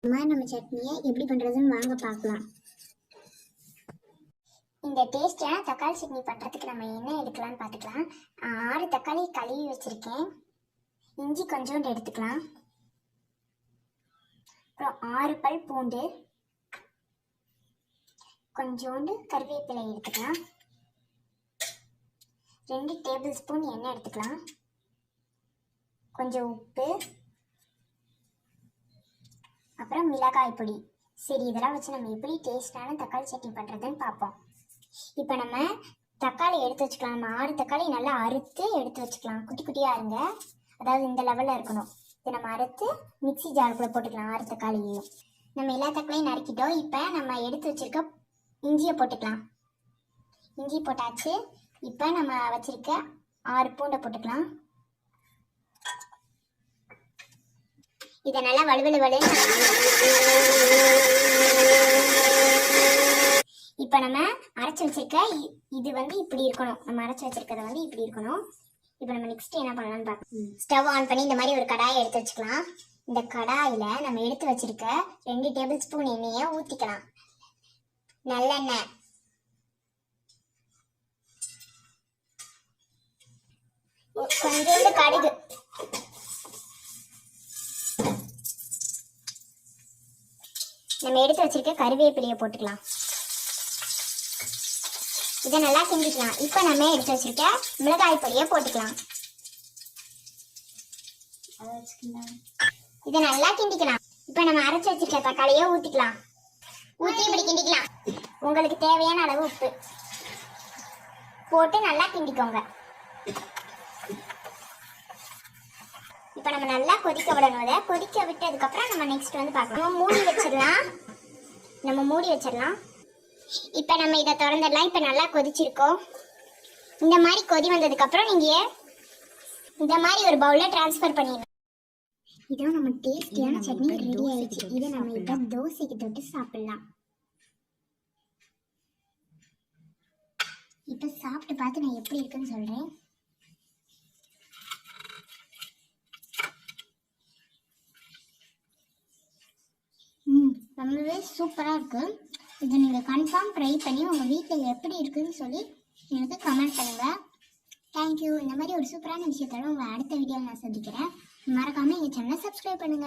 இந்த மாதிரி நம்ம சட்னியை எப்படி பண்ணுறதுன்னு வாங்க பார்க்கலாம். இந்த டேஸ்டியான தக்காளி சட்னி பண்ணுறதுக்கு நம்ம என்ன எடுக்கலாம்னு பார்த்துக்கலாம். 6 தக்காளி கழுவி வச்சுருக்கேன். இஞ்சி கொஞ்சோண்டு எடுத்துக்கலாம். அப்புறம் 6 பல் பூண்டு, கொஞ்சோண்டு கருவேப்பிலை எடுத்துக்கலாம். 2 டேபிள் ஸ்பூன் எண்ணெய் எடுத்துக்கலாம். கொஞ்சம் உப்பு, அப்புறம் மிளகாய் பொடி. சரி, இதெல்லாம் வச்சு நம்ம எப்படி டேஸ்டான தக்காளி சட்னி பண்ணுறதுன்னு பார்ப்போம். இப்போ நம்ம தக்காளி எடுத்து வச்சுக்கலாம். நம்ம 6 தக்காளி நல்லா அறுத்து எடுத்து வச்சுக்கலாம். குட்டி குட்டியாக இருங்க, அதாவது இந்த லெவலில் இருக்கணும். இதை நம்ம அறுத்து மிக்சி ஜாருக்குள்ளே போட்டுக்கலாம். 6 தக்காளியும் நம்ம எல்லா தக்காளியும் நறுக்கிட்டோம். இப்போ நம்ம எடுத்து வச்சுருக்க இஞ்சியை போட்டுக்கலாம். இஞ்சி போட்டாச்சு. இப்போ நம்ம வச்சுருக்க 6 பூண்டை போட்டுக்கலாம். இதை நல்லா வலுவலுவலு. இப்போ நம்ம அரைச்சி வச்சிருக்க இது இப்படி இருக்கணும். நம்ம அரைச்சி வச்சிருக்கிறது இப்படி இருக்கணும். இப்போ நம்ம நெக்ஸ்ட் என்ன பண்ணலாம்னு பார்க்கலாம். ஸ்டவ் ஆன் பண்ணி இந்த மாதிரி ஒரு கடாயை எடுத்து வச்சுக்கலாம். இந்த கடாயில் நம்ம எடுத்து வச்சிருக்க 2 டேபிள் ஸ்பூன் எண்ணெயை ஊற்றிக்கலாம். நல்லெண்ணெய், கொஞ்சோண்டு கடுகு, நம்ம எடுத்து வச்சிருக்க கருவேப்பிலையை போட்டுக்கலாம். இதை நல்லா கிண்டிக்கலாம். இப்போ நம்ம எடுத்து வச்சிருக்க மிளகாய் பொடியை போட்டுக்கலாம். இதை நல்லா கிண்டிக்கலாம். இப்போ நம்ம அரைச்சி வச்சிருக்க தக்காளியை ஊற்றிக்கலாம். ஊற்றி இப்படி கிண்டிக்கலாம். உங்களுக்கு தேவையான அளவு உப்பு போட்டு நல்லா கிண்டிக்கோங்க. இப்போ நம்ம நல்லா கொதிக்க விடணும். அதை கொதிக்க விட்டதுக்கப்புறம் நம்ம நெக்ஸ்ட் பார்க்கலாம். நம்ம மூடி வச்சிடலாம். இப்போ நம்ம இதை திறந்துடலாம். இப்போ நல்லா கொதிச்சிருக்கோம். இந்த மாதிரி கொதி வந்ததுக்கப்புறம் நீங்கள் இந்த மாதிரி ஒரு பவுலில் ட்ரான்ஸ்ஃபர் பண்ணிடலாம். இதோ நம்ம டேஸ்டியான சட்னி ரெடி ஆயிடுச்சு. இதை நம்ம இப்போ தோசைக்கு தொட்டு சாப்பிடலாம். இப்போ சாப்பிட்டு பார்த்து நான் எப்படி இருக்குன்னு சொல்கிறேன். ரொம்பவே சூப்பராக இருக்குது. இதை நீங்கள் கன்ஃபார்ம் ட்ரை பண்ணி உங்கள் வீட்டில் எப்படி இருக்குதுன்னு சொல்லி எனக்கு கமெண்ட் பண்ணுங்கள். தேங்க்யூ. இந்த மாதிரி ஒரு சூப்பரான விஷயத்தோட உங்களை அடுத்த வீடியோவில் நான் சந்திக்கிறேன். மறக்காமல் எங்கள் சேனலை சப்ஸ்கிரைப் பண்ணுங்கள்.